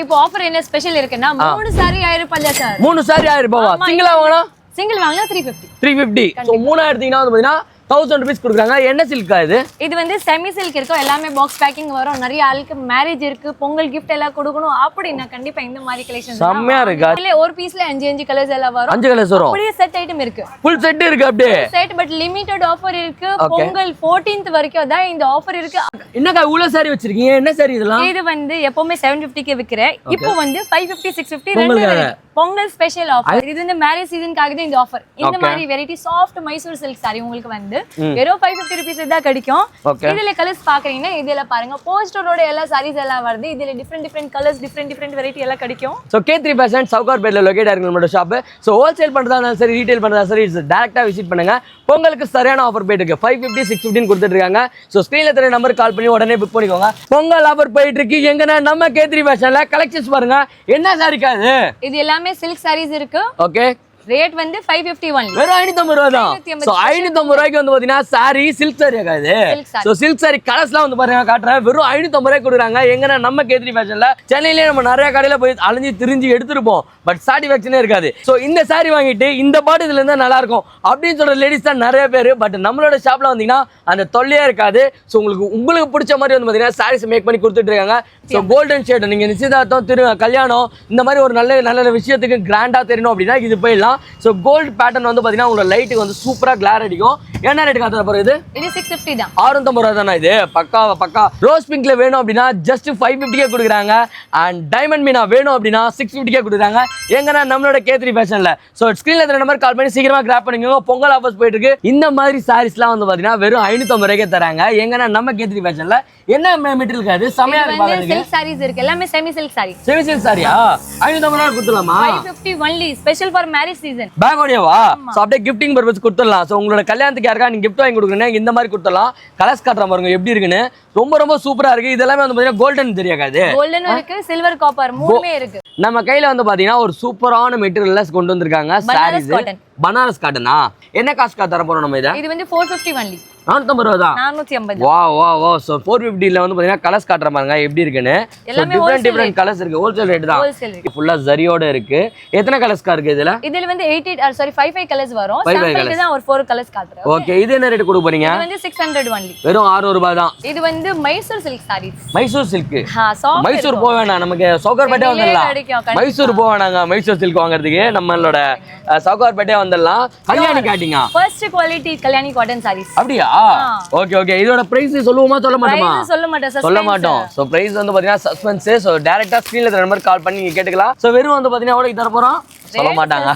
இப்போ ஆஃபர் என்ன ஸ்பெஷல் இருக்குன்னா 3 saree 1000 ரூபாய் சார். 3 saree 1000 ரூபாயா? சிங்கிளா வாங்குனா? சிங்கிள் வாங்குனா 350. 350. சோ 3 எடுத்தீங்கன்னா வந்து பாத்தீங்கன்னா 1000 rupees கொடுக்குறாங்க. என்ன சில்கா இது? இது வந்து செமி சில்க் இருக்கும். எல்லாமே பாக்ஸ் பேக்கிங் வரும். நிறைய ஆளுக்கு மேரேஜ் இருக்கு, பொங்கல் gift எல்லாம் கொடுக்கணும் அப்படினா கண்டிப்பா இந்த மாதிரி கலெக்ஷன்ஸ் செம்மயா இருக்கு. இல்ல ஒரு பீஸ்ல 5 கலர்ஸ் எல்லாம் வரும். 5 கலர்ஸ் வரும். அப்படியே செட் ஐட்டம் இருக்கு. ஃபுல் செட் இருக்கு அப்படியே. செட் பட் லிமிட்டட் ஆஃபர் இருக்கு. பொங்கல் 14th வரைக்கும் தான் இந்த ஆஃபர் இருக்கு. என்னக்கா இவ்வளவு saree வச்சிருக்கீங்க? என்ன saree இதெல்லாம்? இது வந்து எப்பவுமே 750 க்கு விக்கிறேன். இப்போ வந்து 550 650 ரெண்டு பொங்கல் ஸ்பெஷல் ஆஃபர். இது வந்து மேரேஜ் சீசனுக்காக தான் இந்த ஆஃபர். இந்த மாதிரி variety soft Mysore silk saree உங்களுக்கு வந்து வெறும் 550 rupees தான் கிடைக்கும். இதுல கலர்ஸ் பாக்குறீங்கன்னா இதுல பாருங்க போஸ்டரோட எல்லா sarees எல்லாம் வருது. இதுல டிஃபரண்ட் கலர்ஸ் டிஃபரண்ட் வெரைட்டி எல்லாம் கிடைக்கும். சோ K3 Fashion சவுகார்பேட்ல லொகேட் ஆயிருக்கு நம்மளோட ஷாப். சோ ஹோல்சேல் பண்றதா இருந்தாலும் சரி ரீட்டைல் பண்றதா சரி டைரக்டா விசிட் பண்ணுங்க. பொங்கலுக்கு சரியான ஆஃபர் போயிட்டு இருக்கு. 550 650 கொடுத்துட்டு இருக்காங்க. சோ ஸ்கிரீன்ல தெரிய நம்பர் கால் பண்ணி உடனே புக் பண்ணிக்கோங்க. பொங்கல் ஆஃபர் போயிட்டு இருக்கு. எங்கனா நம்ம K3 Fashionல கலெக்ஷன்ஸ் பாருங்க. என்ன saree காது? இது எல்லாமே சில்க் sarees இருக்கு. ஓகே. ரேட் வந்து 550 only. வெறும் 550 ரூபாய் தான். சோ 550 ரூபாய்க்கு வந்து பாத்தீங்கன்னா saree சில்க் saree ஆகாது. சோ சில்க் saree கலர்ஸ்லாம் வந்து பாருங்க காட்டுறேன். வெறும் 550 ரூபாய்க்கு கொடுக்குறாங்க. எங்கனா நம்ம K3 Fashionல சென்னையிலே நம்ம நிறைய கடையில போய் அலைஞ்சு திரிஞ்சு எடுத்துருப்போம். பட் சாட்டிஸ்ஃபேக்ஷனே இருக்காது. சோ இந்த saree வாங்கிட்டு இந்த பாட்டு இதுல இருந்தா நல்லா இருக்கும் அப்படின்னு சொல்ற லேடிஸ் தான் நிறைய பேர். பட் நம்மளோட ஷாப்ல வந்தீங்கன்னா அந்த தொல்லையே இருக்காது. சோ உங்களுக்கு பிடிச்ச மாதிரி வந்து பாத்தீங்கன்னா sarees மேக் பண்ணி கொடுத்துட்டு இருக்காங்க. சோ கோல்டன் ஷேட் நீங்க நிச்சயதார்த்தம் கல்யாணம் இந்த மாதிரி ஒரு நல்ல விஷயத்துக்கு கிராண்டா தெரியணும் அப்படின்னா இது போயிடலாம். சோ கோல்ட் பேட்டர்ன் வந்து பாத்தீங்கன்னா உங்களோட லைட்டுக்கு வந்து சூப்பரா கிளார் அடிக்கும். என்ன ரேட் காட்டுற போற இது? இது 650 தான். 650 ரூபாய் தானா இது? பக்கா ரோஸ் பிங்க்ல வேணும் அப்படின்னா ஜஸ்ட் 550 கே கொடுக்குறாங்க. அண்ட் டைமண்ட் மீனா வேணும் அப்படின்னா 650 கே கொடுக்குறாங்க. எங்கன்னா நம்மளோட K3 Fashionல. சோ ஸ்கிரீன்ல தெரிய நம்பர் கால் பண்ணி சீக்கிரமா கிராப் பண்ணிக்கோங்க. பொங்கல் ஆஃபர்ஸ் போயிட்டு இருக்கு. இந்த மாதிரி சாரீஸ்லாம் வந்து பாத்தீங்கன்னா வெறும் 550 ரூபாய்க்கு தராங்க. எங்கன்னா நம்ம K3 Fashionல என்ன மெட்டீரியல் காது? சமையா இருக்கு பாருங்க. சில்க் sarees இருக்கு. எல்லாமே semi silk saree. Semi silk சாரியா? 550 ரூபாய் கொடுத்துலாமா? 550 only special for marriage season. பேக் ஓடியாவா? சோ அப்படியே கிஃப்டிங் பர்பஸ் கொடுத்துடலாம். சோ உங்களோட கல்யாணத்துக்கு யாருக்கா நீங்க gift வாங்கி கொடுக்கறீங்க இந்த மாதிரி கொடுத்துடலாம். கலர்ஸ் காட்டுற பாருங்க எப்படி இருக்குன்னு. ரொம்ப சூப்பரா இருக்கு. இதெல்லாம் வந்து பாத்தீங்கன்னா கோல்டன் தெரியாகாது. கோல்டன் இருக்கு, சில்வர் காப்பர் மூணுமே இருக்கு. நம்ம கையில வந்து பாத்தீங்கன்னா ஒரு சூப்பரான மெட்டீரியல்ல கொண்டு வந்திருக்காங்க. சாரீஸ் பனாரஸ் காட்டனா? என்ன காஸ்ட்கா தர போறோம் நம்ம இத? இது வந்து 450 only. 450 ரூபாய் தான். 450. வா சோ 450 ல வந்து பாத்தீங்கன்னா கலர்ஸ் காட்ற பாருங்க எப்படி இருக்குன்னு. டிஃபரண்ட் கலர்ஸ் இருக்கு. ஹோல்சேல் ரேட் தான். ஃபுல்லா ஜரியோட இருக்கு. எத்தனை கலர்ஸ் இருக்கு இதுல? இதுல வந்து 55 கலர்ஸ் வரும். சாம்பிளுக்கு தான் ஒரு 4 கலர்ஸ் காட்றேன். ஓகே. இது என்ன ரேட் கொடுக்க போறீங்க? இது வந்து 600 only. வெறும் 600 ரூபாய் தான். இது வந்து Mysore silk sarees. Mysore silk. Soft. Mysore போக வேணாம். நமக்கு சவுகார்பேட்டே வந்துடலாம். மைசூர் போக வேணாங்க. மைசூர் சில்க் வாங்குறதுக்கு நம்மளோட சவுகார்பேட்டே வந்துடலாம். கல்யாணி காட்டிங்க. First quality Kalyani cotton sarees. அப்படியா? ஓகே. இதோட பிரைஸ் சொல்லுவோமா சொல்ல மாட்டோமா? சொல்ல மாட்டோம். சோ பிரைஸ் வந்து பாத்தீங்கன்னா சஸ்பென்ஸ். சோ டைரக்டா ஸ்கிரீன்ல தெரிய நம்பர் கால் பண்ணி நீங்க கேட்டுக்கலாம். சோ வெறும் வந்து பாத்தீங்கன்னா எவ்வளவு தர போறோம்? சொல்ல மாட்டாங்க.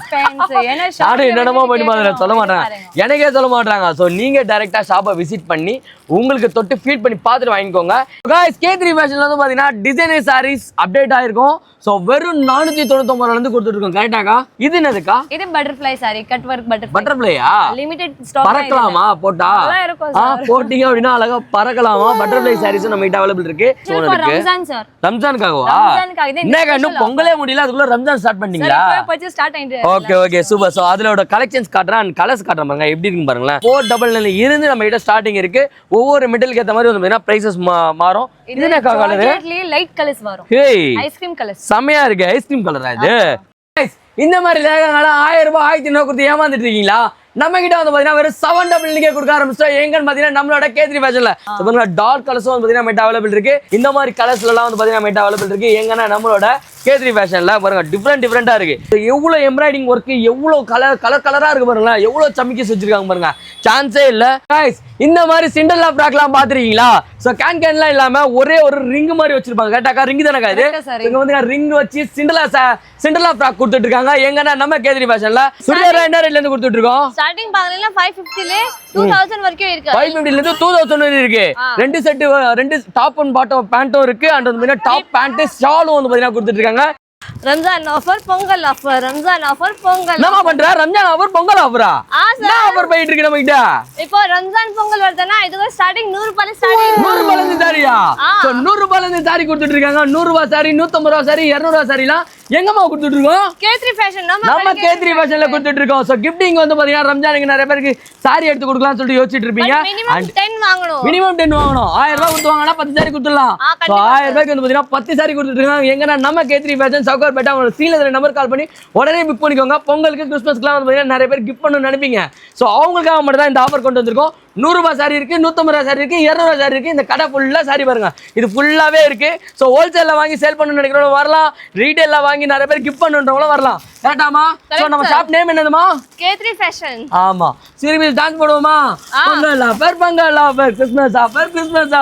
நானும் என்னென்னமோ பண்ணி பாக்குறேன். சொல்ல மாட்டாங்க. எனக்கே சொல்ல மாட்டாங்க. சோ நீங்க டைரக்டா ஷாப்பை விசிட் பண்ணி உங்களுக்கு தொட்டு ஃபீல் பண்ணி பார்த்துட்டு வாங்கிக்கோங்க. गाइस K3 Fashionல வந்து பாத்தீங்கன்னா டிசைனர் sarees அப்டேட் ஆயிருக்கும். சோ வெறும் 499 ரூபாயில இருந்து கொடுத்துட்டு இருக்கோம். கரெக்ட்டாக்கா? இது என்னதுக்கா? இது butterfly saree, cut work butterfly. பட்டர்ஃப்ளையா? Limited stock. பறக்கலாமா போட்டா? போட்டிங்க அப்படினா அழகா பறக்கலாமா? பட்டர்ஃப்ளை sarees நம்ம கிட்ட அவேலபிள் இருக்கு. ரம்ஜான் சார். ரம்ஜானுக்காகவா? ரம்ஜானுக்காக. என்னங்க இன்னும் பொங்கலே முடியல அதுக்குள்ள ரம்ஜான் ஸ்டார்ட் பண்ணிட்டீங்களா? ஸ்டார்ட் ஆயிடுச்சு. Okay super. சோ அதோட கலெக்ஷன்ஸ் காட்றேன் and கலர்ஸ் காட்றேன் பாருங்க எப்படி இருக்குன்னு பாருங்களேன். 499 இருந்து நம்ம கிட்ட ஸ்டார்டிங் இருக்கு. ஒவ்வொரு மெட்டீரியலுக்கு ஏத்த மாதிரி வந்து பாத்தீங்கன்னா பிரைसेस மாறும். இது என்ன கலர்? லைட் கலர்ஸ் வரும். Ice cream colours. செமையா இருக்கு. ஐஸ்கிரீம் கலரா இது? இந்த மாதிரி லேகங்கள 1000 ரூபாய் 1500 கொடுத்து ஏமாந்துட்டு இருக்கீங்களா? நம்ம கிட்ட வந்து பாத்தீங்கன்னா வெறும் 799 கொடுக்க ஆரம்பிச்சோம். எங்கன்னு பாத்தீங்கன்னா நம்மளோட K3 Fashionல பாருங்க டார்க் கலர்ஸ் வந்து பாத்தீங்கன்னா மெட் அவேலபிள் இருக்கு. இந்த மாதிரி கலர்ஸ்ல எல்லாம் வந்து பாத்தீங்கன்னா மெட் அவேலபிள் இருக்கு. எங்கன்னா நம்மளோட K3 Fashionல பாருங்க டிஃபரெண்டா இருக்கு. எவ்வளவு எம்ப்ராய்டிங் ஒர்க், எவ்வளவு கலரா இருக்கு பாருங்க. எவ்வளவு சமிக்கி வச்சிருக்காங்க பாருங்க. சான்ஸே இல்ல. गाइस இந்த மாதிரி சிண்டர்லா ஃப்ராக்லாம் பாத்துறீங்களா? சோ கேன்லாம் இல்லாம ஒரே ஒரு ரிங் மாதிரி வச்சிருப்பாங்க. கரெக்ட்டா? ரிங் தானே இது? இங்க வந்து ரிங் வச்சு சிண்டர்லா ஃப்ராக் கொடுத்துட்டு இருக்காங்க. எங்கன்னா நம்ம K3 Fashionல சுடிதார் என்ன ரேட்ல இருந்து கொடுத்துட்டு இருக்கோம்? ஸ்டார்டிங் பாத்தீங்கன்னா 550 ல 2000 வரைக்கும் இருக்கு. 550 ல இருந்து 2000 வரை இருக்கு. ரெண்டு செட், ரெண்டு டாப் அண்ட் பாட்டம் பேண்டும் இருக்கு. அண்ட் வந்து டாப் பேண்ட் ஷாலும் வந்து பாத்தீங்கன்னா கொடுத்துட்டு இருக்காங்க. Ramzan offer Pongal offer Ramzan offer Pongal என்னமா பண்ற ரம்ஜான் ஆஃபர் பொங்கல் ஆஃபரா என்ன ஆஃபர் போயிட்டு இருக்கு நம்ம கிட்ட இப்போ ரம்ஜான் பொங்கல் வருதுன்னா இது ஸ்டார்டிங் 100 ரூபாயில ஸ்டார்டிங் 100 ரூபாயில இருந்து சாரியா சோ 100 ரூபாயில இருந்து சாரி கொடுத்துட்டு இருக்காங்க 100 ரூபாய் சாரி 150 ரூபாய் சாரி 200 ரூபாய் சாரிலாம் எங்கமா கொடுத்துட்டு இருக்கோம் K3 ஃபேஷன் நம்ம K3 ஃபேஷன்ல கொடுத்துட்டு இருக்கோம் சோ கிஃப்டிங் வந்து பாத்தீங்கன்னா ரம்ஜானுக்கு நிறைய பேருக்கு சாரி எடுத்து கொடுக்கலாம்னு சொல்லிட்டு யோசிச்சிட்டு இருப்பீங்க மினிமம் 10 வாங்கணும் மினிமம் 10 வாங்கணும் 1000 ரூபாய் கொடுத்து வாங்கினா 10 சாரி கொடுத்துடலாம் சோ 1000 ரூபாய்க்கு வந்து பாத்தீங்கன்னா 10 சாரி கொடுத்துட்டு இருக்காங்க எங்கன்னா நம்ம K3 ஃபேஷன் சவுகார் பேட்டா உங்க சீல நம்பர் கால் பண்ணி உடனே புக் பண்ணிக்கோங்க பொங்கலுக்கு கிறிஸ்மஸ்க்குலாம் வந்து பாத்தீங்கன்னா நிறைய பேர் கிஃப்ட் பண்ணணும்னு நினைப்பீங்க சோ அவங்களுக்காக மட்டும் தான் இந்த ஆஃபர் கொண்டு வந்திருக்கோம் 100 ரூபாய் சாரி இருக்கு 150 ரூபாய் சாரி இருக்கு 200 ரூபாய் சாரி இருக்கு இந்த கடை ஃபுல்லா சாரி பாருங்க இது ஃபுல்லாவே இருக்கு சோ ஹோல்சேல்ல வாங்கி சேல் பண்ணணும்னு நினைக்கிறவங்க வரலாம் ரீட்டைல்ல வாங்கி நிறைய பேர் கிஃப்ட் பண்ணுன்றவங்க வரலாம் கரெக்டாமா சோ நம்ம ஷாப் நேம் என்னதுமா K3 ஃபேஷன் ஆமா சீரியஸ் டான்ஸ் போடுவோமா Pongal offer Christmas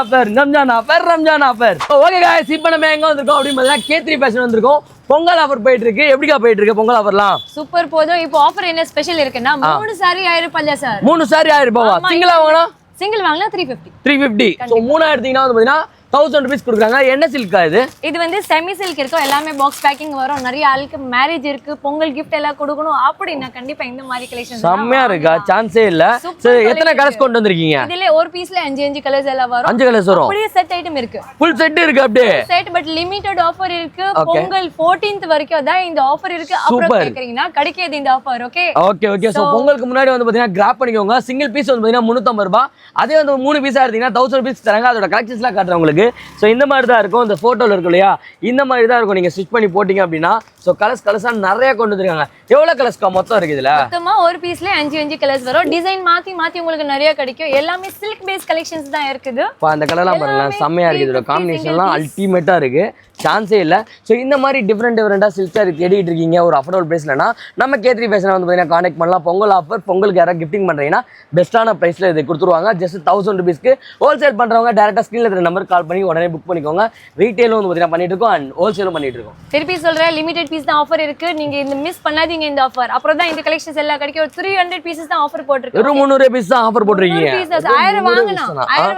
offer Ramzan offer okay guys இப்போ நம்ம எங்க வந்திருக்கோம் அப்படி பார்த்தா K3 ஃபேஷன் வந்திருக்கோம் பொங்கல் ஆஃபர் போயிட்டு இருக்கு எப்படிக்கா போயிட்டு இருக்கு பொங்கல் ஆஃபர்லாம் சூப்பர் போதும் இப்போ ஆஃபர் என்ன ஸ்பெஷல் இருக்குன்னா 3 சாரி 1000 ரூபாய் சார் 3 சாரி 1000 ரூபாய் சிங்கிளா வாங்கினா சிங்கிள் வாங்கினா 350 350 சோ 3 எடுத்தீங்கன்னா வந்து பாத்தீங்கன்னா 1000 rupees கொடுக்குறாங்க என்ன சில்கா இது வந்து செமி சில்க் இருக்கும் எல்லாமே பாக்ஸ் பேக்கிங் வரும் நிறைய ஆளுக்கு மேரேஜ் இருக்கு பொங்கல் gift எல்லாம் கொடுக்கணும் அப்படினா கண்டிப்பா இந்த மாதிரி கலெக்ஷன்ஸ் செம்மையா இருக்கா சான்ஸே இல்ல சோ எத்தனை கலர்ஸ் கொண்டு வந்திருக்கீங்க இதுல ஒரு பீஸ்ல 5 கலர்ஸ் எல்லாம் வரும் 5 கலர்ஸ் வரும் அப்படியே செட் ஐட்டம் இருக்கு ফুল செட் இருக்கு அப்படியே செட் பட் லிமிட்டட் ஆஃபர் இருக்கு பொங்கல் 14th வரைக்கும் தான் இந்த ஆஃபர் இருக்கு அப்புறம் கேக்குறீங்கன்னா கிடைக்காது இந்த ஆஃபர் ஓகே ஓகே சோ பொங்கலுக்கு முன்னாடி வந்து பாத்தீங்கன்னா கிராப் பண்ணிக்கோங்க சிங்கிள் பீஸ் வந்து பாத்தீங்கன்னா 350 ரூபாய் அதே வந்து 3 பீஸா எடுத்தீங்கன்னா 1000 rupees தராங்க அதோட கலெக்ஷன்ஸ்லாம் காட்டுறேன் உங்களுக்கு சோ இந்த மாதிரி தான் இருக்கும் இந்த போட்டோல இருக்கு இல்லையா இந்த மாதிரி தான் இருக்கும் நீங்க ஸ்டிச் பண்ணி போட்டீங்க அப்படின்னா சோ கலர்ஸா நிறைய கொண்டு வந்திருக்காங்க எவ்வளவு கலர்ஸ்க்கா மொத்தம் இருக்கு இதுல மொத்தமா ஒரு பீஸ்ல 5 கலர்ஸ் வரும் டிசைன் மாத்தி உங்களுக்கு நிறைய கிடைக்கும் எல்லாமே சில்க் பேஸ் கலெக்ஷன்ஸ் தான் இருக்குது அந்த கலர்லாம் பாருங்க செம்மையா இருக்கு இதோட காம்பினேஷன்லாம் அல்டிமேட்டா இருக்கு சான்ஸே இல்ல சோ இந்த மாதிரி டிஃபரெண்டா சில்க் சாரி தேடிட்டு இருக்கீங்க ஒரு அஃபோர்டபுள் பிரைஸ்லனா நம்ம K3 ஃபேஷன் வந்து பாத்தீங்கன்னா கான்டாக்ட் பண்ணலாம் பொங்கல் ஆஃபர் பொங்கலுக்கு யாராவது கிஃப்டிங் பண்றீங்கன்னா பெஸ்ட்டான பிரைஸ்ல இதை கொடுத்துருவாங்க ஜஸ்ட் 1000 rupeesக்கு ஹோல்சேல் பண்றவங்க டைரக்டா ஸ்கிரீன்ல இருக்கிற நம்பர் கால் பண்ணி உடனே புக் பண்ணிக்கோங்க ரீட்டைலும் வந்து பாத்தீங்கன்னா பண்ணிட்டு இருக்கோம் அண்ட் ஹோல்சேலும் பண்ணிட்டு இருக்கோம் திருப்பி சொல்றேன் லிமிடெட் பீஸ் தான் ஆஃபர் இருக்கு நீங்க இந்த மிஸ் பண்ணாதீங்க இந்த ஆஃபர் அப்புறம் தான் இந்த கலெக்ஷன்ஸ் எல்லாம் கிடைக்கும் ஒரு 300 பீசஸ் தான் ஆஃபர் போட்டுருக்கு வெறும் 300 பீஸ் தான் ஆஃபர் போட்டுருக்கீங்க 1000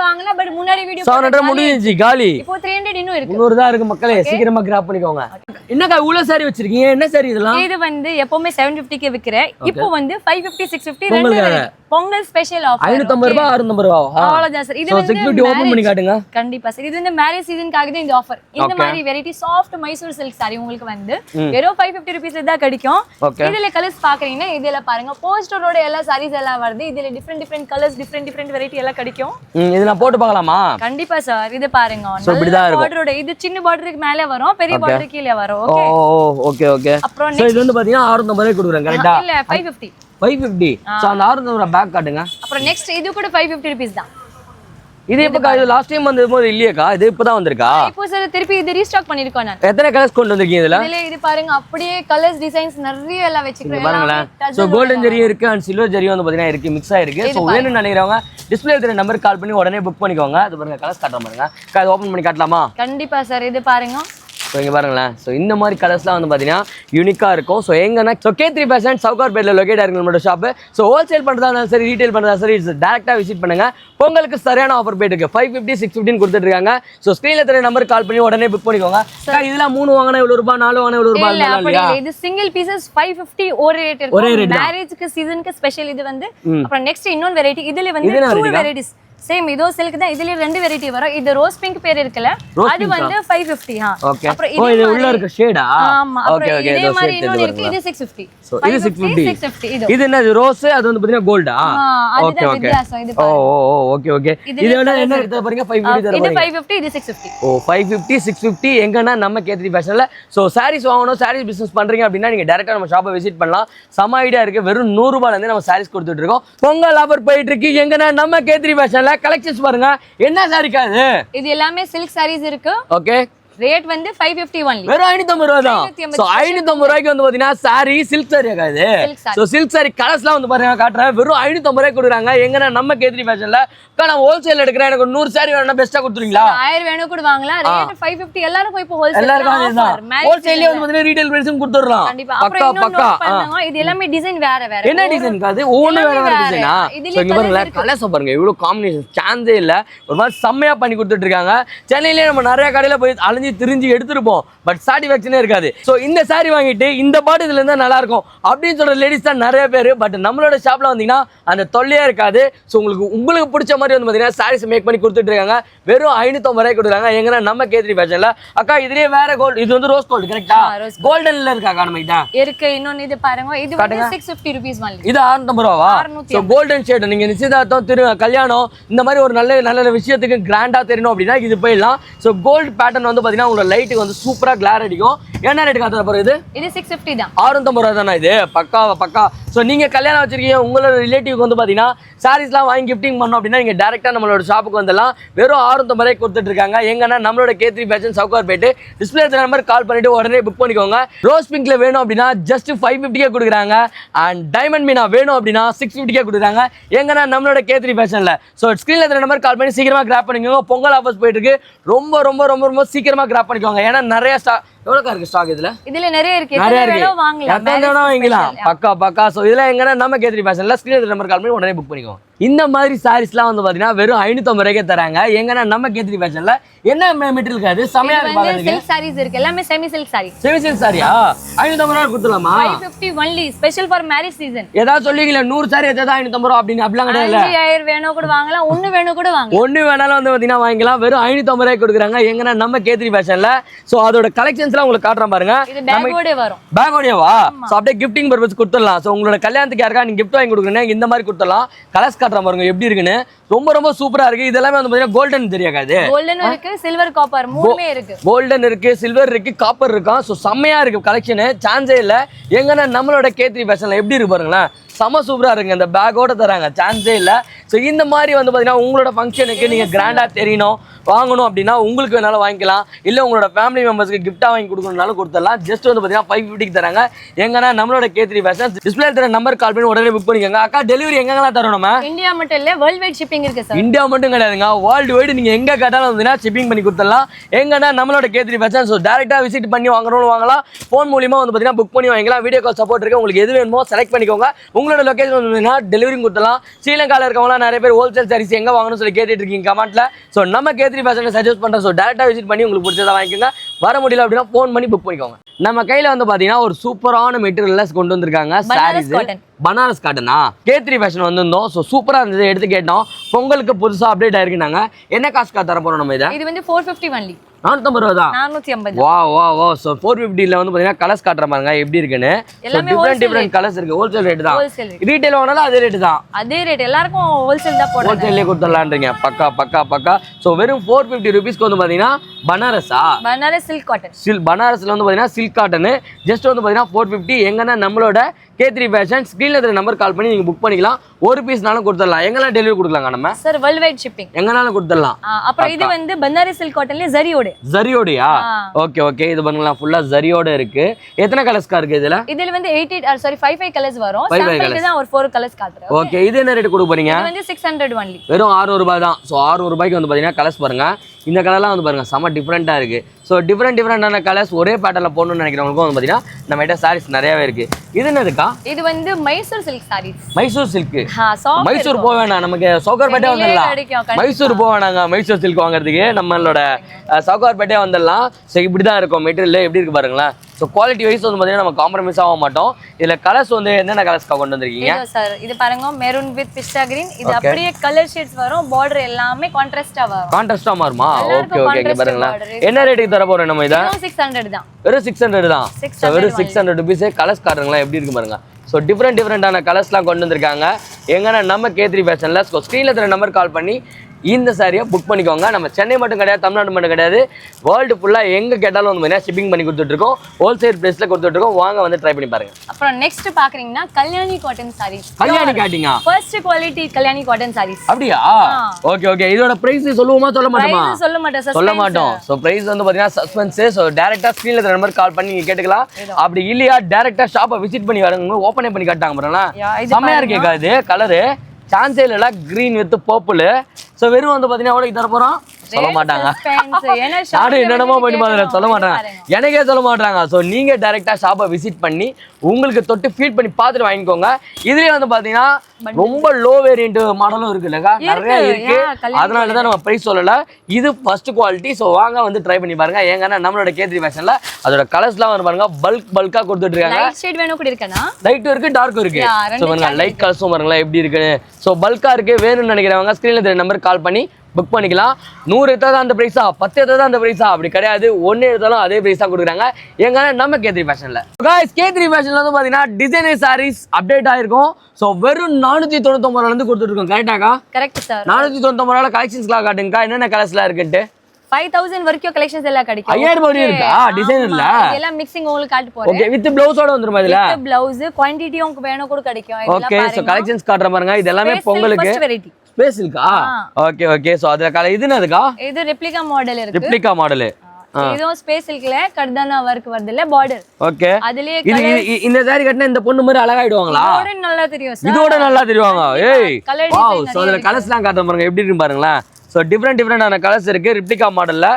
வாங்கலாம் பட் முன்னாடி வீடியோ 700 முடிஞ்சிச்சு காலி இப்போ 300 இன்னும் இருக்கு 300 தான் இருக்கு மக்களே சீக்கிரமா கிராப் பண்ணிக்கோங்க என்னக்கா இவ்வளவு சாரி வச்சிருக்கீங்க என்ன சாரி இதெல்லாம் இது வந்து எப்பவுமே 750 க்கு விக்கிறேன் இப்போ வந்து 550 650 ரெண்டு பொங்கல் ஸ்பெஷல் ஆஃபர் 550 ரூபாய் 650 ரூபாய் அவ்வளவுதான் சார் இது வந்து 650 ஓபன் பண்ணி காட்டுங்க கண்டிப்பா சார் இது வந்து மேரேஜ் சீசனுக்காக தான் இந்த ஆஃபர் இந்த மாதிரி variety soft Mysore silk sorry உங்களுக்கு வந்து வெறும் 550 rupees தான் கிடைக்கும் இதுல கலர்ஸ் பாக்குறீங்கன்னா இதுல பாருங்க போஸ்டரோட எல்லா சாரீஸ் எல்லாம் வருது இதுல டிஃபரெண்ட் கலர்ஸ் டிஃபரெண்ட் வெரைட்டி எல்லாம் கிடைக்கும் இது நான் போட்டு பார்க்கலாமா கண்டிப்பா சார் இது பாருங்க பார்டரோட இது சின்ன பார்டருக்கு மேலே வரும் பெரிய பார்டர் கீழே வரும் ஓகே அப்புறம் சோ இது வந்து பாத்தீங்கன்னா 650 ரூபாய் கொடுக்குறேன் கரெக்ட்டா இல்ல 550 சோ அந்த 650 ரூபாய் பேக் காட்டுங்க அப்புறம் நெக்ஸ்ட் இது கூட 550 rupees தான் இது எப்ப இது லாஸ்ட் டைம் வந்தது இல்லையேக்கா இது இப்பதான் வந்திருக்கா இப்போ சார் திருப்பி இது ரீஸ்டாக் பண்ணிருக்கோம் நான் எத்தனை கலர்ஸ் கொண்டு வந்திருக்கீங்க இதுல இது பாருங்க அப்படியே கலர்ஸ் டிசைன்ஸ் நிறைய எல்லாம் வெச்சிருக்கேன் பாருங்களேன் சோ கோல்டன் ஜெரி இருக்கு அண்ட் சில்வர் ஜெரி வந்து பாத்தீங்கன்னா இருக்கு மிக்ஸ் ஆயிருக்கு சோ வேணும்னு நினைக்கிறவங்க டிஸ்ப்ளே இருக்கிற நம்பர் கால் பண்ணி உடனே புக் பண்ணிக்கோங்க அது பாருங்க கலர்ஸ் காட்டுறேன் பாருங்க அது ஓபன் பண்ணி காட்டலாமா கண்டிப்பா சார் இது பாருங்க ஸோ இங்கே பாருங்களேன் ஸோ இந்த மாதிரி கலர்ஸ்லாம் வந்து பார்த்தீங்கன்னா யூனிக்காக இருக்கும் ஸோ எங்கன்னா so K3 fashion Sowcar battle locate ஆகிருக்கு நம்மளோட ஷாப்பு ஸோ ஹோல்சேல் பண்ணுறதா இருந்தாலும் சரி ரீட்டைல் பண்ணுறதா சரி டேரெக்டாக விசிட் பண்ணுங்க பொங்கலுக்கு சரியான ஆஃபர் போயிட்டு இருக்கு 550 650 கொடுத்துட்டு இருக்காங்க ஸோ ஸ்க்ரீனில் தெரிய நம்பர் கால் பண்ணி உடனே புக் பண்ணிக்கோங்க இதெல்லாம் 3 வாங்கினா இவ்வளோ ரூபாய் 4 வாங்கினா இவ்வளோ ரூபாய் இல்லையா இது சிங்கிள் பீசஸ் 550 ஒரு ரேட் இருக்கும் மேரேஜ்க்கு சீசனுக்கு ஸ்பெஷல் இது வந்து அப்புறம் நெக்ஸ்ட் இன்னொரு வெரைட்டி இதுல வந்து 2 வெரைட்டிஸ் சேம் இதோ சில்க் தான் இதுல ரெண்டு வெரைட்டி வரும் இது ரோஸ் பிங்க் பேர் இருக்குல அது வந்து 550 அப்புறம் இது உள்ள இருக்க ஷேடா ஆமா அப்புறம் இதே மாதிரி இன்னொரு இருக்கு இது 650 சோ இது 650 இது என்ன ரோஸ் அது வந்து பாத்தீங்கன்னா கோல்டா ஓகே ஓகே இது என்ன எடுத்து பாருங்க 550 தர இது 550 இது 650 ஓ 550 650 எங்கனா நம்ம K3 ஃபேஷன்ல சோ sarees வாங்கணும் sarees business பண்றீங்க அப்படினா நீங்க டைரக்டா நம்ம ஷாப்பை விசிட் பண்ணலாம் சம ஐடியா இருக்கு வெறும் 100 ரூபாயில இருந்து நம்ம sarees கொடுத்துட்டு இருக்கோம் பொங்கல் ஆஃபர் போயிட்டு இருக்கு எங்கனா நம்ம K3 ஃபேஷன்ல கலெக்ஷன்ஸ் பாருங்க என்ன சாரிக்கா இது எல்லாமே சில்க் சாரீஸ் இருக்கு ஓகே ரேட் வந்து 550 only வெறும் 550 ரூபாய் தான் சோ 550 ரூபாய்க்கு வந்து பாத்தீங்கன்னா சாரி சில்க் சாரி ஆகாது சோ சில்க் சாரி கலர்ஸ்லாம் வந்து பாருங்க காட்டுறேன் வெறும் 550 ரூபாய் கொடுக்குறாங்க எங்கனா நம்ம K3 ஃபேஷன்ல நான் ஹோல்சேல் எடுக்கிறேன் எனக்கு 100 சாரி வேணும்னா பெஸ்டா கொடுத்துறீங்களா 1000 வேணும் கூட வாங்கலாம் ரேட் 550 எல்லாருக்கும் இப்போ ஹோல்சேல் எல்லாருக்கும் ஹோல்சேல்ல வந்து பாத்தீங்கன்னா ரீட்டைல் பிரைஸும் கொடுத்துறலாம் கண்டிப்பா அப்புறம் பக்கா இது எல்லாமே டிசைன் வேற என்ன டிசைன் காது ஒவ்வொரு வேற டிசைனா சோ இங்க பாருங்க கலர்ஸ் பாருங்க இவ்வளவு காம்பினேஷன் சான்ஸே இல்ல ஒரு மாதிரி செம்மையா பண்ணி கொடுத்துட்டு இருக்காங்க சென்னையிலே நம்ம நிறைய கடையில போய் அலைஞ்சு திரிஞ்சு எடுத்துருப்போம், பட் சாட்டிஸ்ஃபேக்ஷனே இருக்காது. ஸோ இந்த சாரி வாங்கிட்டு இந்த பாட்டு இதுல இருந்தா நல்லா இருக்கும் அப்படின்னு சொல்ற லேடிஸ் தான் நிறைய பேர். பட் நம்மளோட ஷாப்ல வந்தீங்கன்னா அந்த தொல்லையே இருக்காது. ஸோ உங்களுக்கு பிடிச்ச மாதிரி வந்து பார்த்தீங்கன்னா சாரீஸ் மேக் பண்ணி கொடுத்துட்டு இருக்காங்க. வெறும் 550 ரூபாய் கொடுக்குறாங்க. எங்கன்னா நம்ம கேத்ரி ஃபேஷன்ல. அக்கா இதுலயே வேற கோல்டு, இது வந்து ரோஸ் கோல்டு கரெக்டா? கோல்டன்ல இருக்காக்கா நம்ம கிட்ட இருக்கு. இன்னொன்னு இது பாருங்க, இது வந்து 650 rupees only. இது 650 ரூபாவா? ஸோ கோல்டன் ஷேட் நீங்க நிச்சயதார்த்தம் கல்யாணம் இந்த மாதிரி ஒரு நல்ல விஷயத்துக்கு கிராண்டா தெரியணும் அப்படின்னா இது போயிடலாம். ஸோ கோல்டு பேட்டர்ன் வந்து பாத்தீங்கன்னா உங்களோட லைட்டுக்கு வந்து சூப்பரா கிளார் அடிக்கும். என்ன ரேட் காத்துற போற இது? இது 650 தான். 650 ரூபா தானே இது? பக்கா. ஸோ நீங்க கல்யாணம் வச்சிருக்கீங்க, உங்களோட ரிலேட்டிவ்க்கு வந்து பாத்தீங்கன்னா சாரீஸ்லாம் வாங்கி கிஃப்டிங் பண்ணோம் அப்படின்னா நீங்க டேரக்டா நம்மளோட ஷாப்புக்கு வந்துடலாம். வெறும் 650 ரூபாய் கொடுத்துட்டு இருக்காங்க. எங்கன்னா நம்மளோட Khetri fashion Sowcarpet. Display number call பண்ணிட்டு உடனே புக் பண்ணிக்கோங்க. ரோஸ் பிங்க்ல வேணும் அப்படின்னா ஜஸ்ட் 550 கொடுக்குறாங்க. அண்ட் டைமண்ட் மீனா வேணும் அப்படின்னா 650 கொடுக்குறாங்க. எங்கன்னா நம்மளோட கேத்ரி ஃபேஷன்ல. ஸோ ஸ்கிரீன்ல நம்பர் கால் பண்ணி சீக்கிரமா கிராப் பண்ணிக்கோங்க. பொங்கல் ஆஃபர்ஸ் போயிட்டு இருக்கு. ரொம்ப சீக்கிரமா கிராப் பண்ணிக்கோங்க. ஏன்னா நிறைய ஸ்டாக் எவ்வளவு இருக்கு ஸ்டாக் இதுல நிறைய இருக்கு. வாங்கலாம். பக்கா. சோ இதுல எங்கன்னா நம்ம கேத்ரி ஃபேஷன்ல ஸ்கிரீன்ல நம்பர் கால் பண்ணி உடனே புக் பண்ணிக்கோங்க. இந்த மாதிரி சாரீஸ்லாம் வந்து பாத்தீங்கன்னா வெறும் 550 ரூபாய்க்கு தராங்க. எங்கன்னா நம்ம கேத்ரி ஃபேஷன்ல என்ன மெட்டீரியல் இருக்காது? செமையா இருக்கு. சில்க் சாரீஸ் இருக்கு. எல்லாமே semi silk sari. Semi silk சாரியா? 550 ரூபாய் கொடுத்துலாமா? 550 only special for marriage season. ஏதாவது சொல்லுவீங்களா 100 சாரி ஏதாவது 550 ரூபாய் அப்படின்னு? அப்படிலாம் கிடையாது. 5000 வேணும் கூட வாங்கலாம், ஒன்னு வேணும் கூட வாங்கலாம். ஒன்னு வேணாலும் வந்து பாத்தீங்கன்னா வாங்கிக்கலாம். வெறும் 550 ரூபாய் கொடுக்குறாங்க. எங்கன்னா நம்ம கேத்ரி ஃபேஷன்ல. சோ அதோட கலெக்ஷன்ஸ்லாம் உங்களுக்கு காட்டுறேன் பாருங்க. இது பேக்கோடே வரும். பேக்கோடேவா? சோ அப்படியே கிஃப்டிங் பர்பஸ் கொடுத்துடலாம். சோ உங்களோட கல்யாணத்துக்கு யாருக்கா நீங்க கிஃப்ட் வாங்கி கொடுக்குறீங்க இந்த மாதிரி கொடுத்துடலாம். கலர்ஸ் காட்டுறேன் பாருங்க எப்படி இருக்குன்னு. ரொம்ப சூப்பரா இருக்கு. இதெல்லாம் வந்து பாத்தீங்கன்னா கோல்டன் தெரியாது. கோல்டன் இருக்கு, சில்வர், காப்பர் மூணுமே இருக்கு. கோல்டன் இருக்கு, சில்வர் இருக்கு, காப்பர் இருக்கு. சோ செம்மையா இருக்கு கலெக்ஷன். சான்ஸே இல்ல. எங்கன்னா நம்மளோட கேத்ரி ஃபேஷன்ல எப்படி இருக்கு பாருங்களேன். செம சூப்பரா இருக்கு. இந்த பேக்கோட தராங்க. சான்ஸே இல்ல. ஸோ இந்த மாதிரி வந்து பாத்தீங்கன்னா உங்களோட ஃபங்க்ஷனுக்கு நீங்க கிராண்டா தெரியணும் வாங்கணும் அப்படின்னா உங்களுக்கு வேணாலும் வாங்கிக்கலாம். இல்ல உங்களோட ஃபேமிலி மெம்பர்ஸ்க்கு கிஃப்டா வாங்கி கொடுக்கணும்னாலும் கொடுத்துடலாம். ஜஸ்ட் வந்து பாத்தீங்கன்னா 550 தராங்க. எங்கன்னா நம்மளோட கேத்ரி ஃபேஷன். டிஸ்பிளே தர நம்பர் கால் பண்ணி உடனே புக் பண்ணிக்கோங்க. அக்கா டெலிவரி எங்கெல்லாம் தரோம் நம்ம? இந்தியா மட்டும் இல்ல, வேர்ல்ட் வைட் ஷிப்பிங் இருக்கு சார். இந்தியா மட்டும் கிடையாதுங்க, வேர்ல்டு வைடு நீங்க எங்க கேட்டாலும் வந்து ஷிப்பிங் பண்ணி கொடுத்துடலாம். எங்கன்னா நம்மளோட கேத்ரி ஃபேஷன். ஸோ டேரக்டா விசிட் பண்ணி வாங்கணும்னு வாங்கலாம். ஃபோன் மூலியமா வந்து பாத்தீங்கன்னா புக் பண்ணி வாங்கிக்கலாம். வீடியோ கால் சப்போர்ட் இருக்கு. உங்களுக்கு எது வேணுமோ செலக்ட் பண்ணிக்கோங்க. உங்களோட லொகேஷன் வந்து டெலிவரி கொடுத்துடலாம். ஸ்ரீலங்கால இருக்கவங்க நிறைய பேர் ஹோல்சேல் சாரீஸ் எங்க வாங்கணும்னு சொல்லி கேட்டுட்டு இருக்கீங்க கமெண்ட்ல. ஸோ நம்ம கேத்ரி ஃபேஷனை சஜஸ்ட் பண்றோம். ஸோ டேரக்டா விசிட் பண்ணி உங்களுக்கு பிடிச்சதை வாங்கிக்கோங்க. வர முடியல அப்படின்னா ஃபோன் பண்ணி புக் பண்ணிக்கோங்க. நம்ம கையில வந்து பாத்தீங்கன்னா ஒரு சூப்பரான மெட்டீரியல்ஸ் கொண்டு வந்திருக்காங்க. சாரீஸ் பனாரஸ் காட்டனா கேத்ரி ஃபேஷன் வந்திருந்தோம். ஸோ சூப்பரா இருந்தது, எடுத்து கேட்டோம். பொங்கலுக்கு புதுசா அப்டேட் ஆயிருக்குனாங்க. என்ன காசு தர போறோம் நம்ம? இது வந்து 450 only. 450 ரூபா தான். 450. வா. சோ 450ல வந்து பாத்தீங்கன்னா கலர்ஸ் காட்டுற பாருங்க எப்படி இருக்குன்னு. டிஃபரண்ட் கலர்ஸ் இருக்கு. ஹோல்சேல் ரேட் தான். ரீட்டைல் வாங்குனாலும் அதே ரேட் தான். அதே ரேட் எல்லாருக்கும் ஹோல்சேல் தான் போடுறாங்க. ஹோல்சேல்லே கொடுத்துடலாம்ன்றீங்க. பக்கா. சோ வெறும் 450 ரூபீஸ்க்கு வந்து பாத்தீங்கன்னா பனாரஸ் சில்க் காட்டன். பனாரஸ்ல வந்து பாத்தீங்கன்னா சில்க் காட்டன். ஜஸ்ட் வந்து பாத்தீங்கன்னா 450. எங்கன்னா நம்மளோட கேத்ரி ஃபேஷன். ஸ்கிரீன்ல இருக்கிற நம்பர் கால் பண்ணி நீங்க புக் பண்ணிக்கலாம். ஒரு பீஸ்னாலும் கொடுத்துடலாம். எங்கெல்லாம் டெலிவரி கொடுக்கலாங்க நம்ம? சார் வேர்ல்ட் வைட் ஷிப்பிங் எங்கனாலும் கொடுத்துடலாம். அப்புறம் இது வந்து பனாரஸ் சில்க் காட்டன்ல ஜரியோடயா? ஓகே. இது பண்ணலாம். ஃபுல்லா ஜரியோட இருக்கு. எத்தனை கலர்ஸ்கா இருக்கு இதுல? இதுல வந்து 5 கலர்ஸ் வரும். சாம்பிளுக்கு தான் ஒரு 4 கலர்ஸ் காட்டுறேன். ஓகே. இது என்ன ரேட் கொடுக்க போறீங்க? இது வந்து 600 only. வெறும் 600 ரூபாய் தான். சோ 600 ரூபாய்க்கு வந்து பாத்தீங்கன்னா கலர்ஸ் பாருங்க. இந்த கலர்லாம் வந்து பாருங்க செம டிஃபரெண்டா இருக்கு. ஸோ டிஃபரெண்டான கலர்ஸ் ஒரே பேட்டர்ல போடணும்னு நினைக்கிறவங்களுக்கும் வந்து பாத்தீங்கன்னா நம்ம கிட்ட சாரீஸ் நிறையவே இருக்கு. இது என்னதுக்கா? இது வந்து மைசூர் சில்க் சாரீஸ். மைசூர் சில்க். மைசூர் போக வேணாம், நமக்கு சவுகார்பேட்டே வந்துடலாம். மைசூர் போக வேணாங்க மைசூர் சில்க் வாங்குறதுக்கு. நம்மளோட சவுகார்பேட்டே வந்துடலாம். ஸோ இப்படிதான் இருக்கும் மெட்டீரியல். எப்படி இருக்கு பாருங்களேன். ஸோ குவாலிட்டி வைஸ் வந்து பாத்தீங்கன்னா நம்ம காம்ப்ரமைஸ் ஆக மாட்டோம். இதுல கலர்ஸ் வந்து என்னென்ன கலர்ஸ்க்கா கொண்டு வந்திருக்கீங்க? சார் இது பாருங்க, மெரூன் வித் பிஸ்டா கிரீன். இது அப்படியே கலர் ஷேட்ஸ் வரும். பார்டர் எல்லாமே கான்ட்ராஸ்டா வரும். கான்ட்ராஸ்டா மாறுமா? ஓகே பாருங்களா. என்ன ரேட்டுக்கு தர போறோம் நம்ம? இத 600 தான். வெறும் 600 தான். வெறும் 600 ரூபீஸ். கலர்ஸ் காட்டுங்களா எப்படி இருக்கு பாருங்க. ஸோ டிஃபரெண்டான கலர்ஸ்லாம் கொண்டு வந்திருக்காங்க. எங்கன்னா நம்ம கேத்ரி ஃபேஷன்ல. ஸ்க்ரீன்ல இருக்கிற நம்பர் கால் பண்ணி இந்த சாரியை புக் பண்ணிக்கோங்க. நம்ம சென்னை மட்டும் கிடையாது, தமிழ்நாடு மட்டும் கிடையாது, வேர்ல்டு ஃபுல்லா எங்க கேட்டாலும் வந்து ஷிப்பிங் பண்ணி கொடுத்துட்டு இருக்கோம். ஹோல்சேல் பிரைஸ்ல கொடுத்துட்டு இருக்கோம். வாங்க வந்து ட்ரை பண்ணி பாருங்க. அப்புறம் நெக்ஸ்ட் பாக்குறீங்கன்னா கல்யாணி காட்டன் சாரீஸ். கல்யாணி காட்டிங்க first quality Kalyani cotton sarees. அப்படியா? ஓகே. இதோட பிரைஸ் சொல்லுவோமா சொல்ல மாட்டோமா? சொல்ல மாட்டோம். சோ பிரைஸ் வந்து பாத்தீங்கன்னா சஸ்பென்ஸ். சோ டைரக்டா ஸ்கிரீன்ல இருக்கிற நம்பர் கால் பண்ணி நீங்க கேட்டுக்கலாம். அப்படி இல்லையா டைரக்டா ஷாப்பை விசிட் பண்ணி வரவங்க ஓபனே பண்ணி காட்டாங்க பாருங்களா. செமையா இருக்கேக்கா இது கலரு. சான்ஸே இல்ல. Green with purple. ஸோ வெறும் வந்து பார்த்தீங்கன்னா எவ்வளோக்கு தர போகிறோம்? சொல்ல மாட்டாங்க. ஏன்னா நானும் என்னென்னமோ பண்ணி பாருங்க, சொல்ல மாட்டாங்க, எனக்கே சொல்ல மாட்டாங்க. ஸோ நீங்க டைரக்டா ஷாப்பை விசிட் பண்ணி உங்களுக்கு தொட்டு ஃபீல் பண்ணி பார்த்துட்டு வாங்கிக்கோங்க. இதுலயே வந்து பாத்தீங்கன்னா ரொம்ப லோ வேரியன்ட் மாடலும் இருக்குல்லக்கா, நிறைய இருக்கு. அதனாலதான் நம்ம பிரைஸ் சொல்லல. இது ஃபர்ஸ்ட் குவாலிட்டி. ஸோ வாங்க வந்து ட்ரை பண்ணி பாருங்க. ஏங்கன்னா நம்மளோட K3 ஃபேஷன்ல அதோட கலர்ஸ்லாம் வந்து பாருங்க பல்கா கொடுத்துட்டு இருக்காங்க. லைட் ஷேட் வேணும் கூட இருக்கனா, லைட்டும் இருக்கு டார்க்கும் இருக்கு. ஸோ பாருங்க லைட் கலர்ஸும் பாருங்களா எப்படி இருக்குன்னு. ஸோ பல்கா இருக்கு, வேணும்னு நினைக்கிறவங்க ஸ்கிரீன்ல தெரிய நம்பருக்கு கால் பண்ணி புக் பண்ணிக்கலாம். 100 எடுத்தால் தான் அந்த ப்ரைஸா, 10 எடுத்தால் தான் அந்த ப்ரைஸா, அப்படி கிடையாது. 1 எடுத்தாலும் அதே ப்ரைஸ் தான் கொடுக்குறாங்க எங்க நம்ம K3 ஃபேஷன்ல. K3 ஃபேஷன்ல வந்து பாத்தீங்கன்னா டிசைனர் சாரீஸ் அப்டேட் ஆயிருக்கும். ஸோ வெறும் 499 இருந்து கொடுத்துட்டு இருக்கோம். கரெக்டாக்கா? Correct sir. 499 கலெக்ஷன்ஸ்லாம் காட்டுங்கக்கா, என்னென்ன கலர்ஸ்லாம் இருக்குன்ட்டு. 5000 வரைக்கும் கலெக்ஷன்ஸ் எல்லாம் கிடைக்கும். 5000 வரைக்கும் இருக்கா டிசைனர்ல? இதெல்லாம் மிக்சிங் உங்களுக்கு காட்டு போறேன். ஓகே, வித் ப்ளவுஸோட வந்துரும் இதுல. வித் ப்ளவுஸ் குவாண்டிட்டி உங்களுக்கு வேணும் கூட கிடைக்கும். ஓகே, சோ கலெக்ஷன்ஸ் காட்ற பாருங்க. இது எல்லாமே பொங்கலுக்கு ஃபர்ஸ்ட் வெரைட்டி. ஸ்பேஸ் இருக்கா? Okay okay. சோ அதுல கலர் இது என்னதுக்கா? இது ரெப்ளிகா மாடல் இருக்கு. Replica model. இதுவும் ஸ்பேஸ் இருக்குல, கர்தானா வர்க் வருதுல பார்டர். ஓகே. அதுலயே இந்த சாரி கட்டினா இந்த பொண்ணு மாதிரி அழகாயிடுவாங்களா? இதோட நல்லா தெரியும் சார். இதோட நல்லா தெரியுவாங்க. ஏய் வாவ். சோ அதுல கலர்ஸ்லாம் காட்ற பாருங்க எப்படி இருக்கு பாருங்களேன். ஸோ டிஃப்ரெண்டான கலர்ஸ் இருக்கு ரிப்ளிகா மாடல்ல.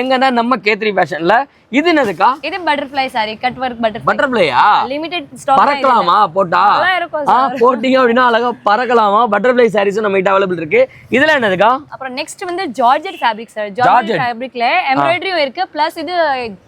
எங்கன்னா நம்ம K3 ஃபேஷன்ல. இது என்னதுக்கா? இது butterfly sari, cut work butterfly. பட்டர்ஃப்ளையா? Limited stock. பறக்கலாமா போட்டா? போட்டிங்க அப்படின்னா அழகா பறக்கலாமா? பட்டர்ஃப்ளை சாரீஸ் நம்ம கிட்ட அவைலபிள் இருக்கு. இதுல என்னதுக்கா? அப்புறம் நெக்ஸ்ட் வந்து ஜார்ஜெட் ஃபேப்ரிக் சார். ஜார்ஜெட் ஃபேப்ரிக்ல எம்ப்ராய்டரியும் இருக்கு, பிளஸ் இது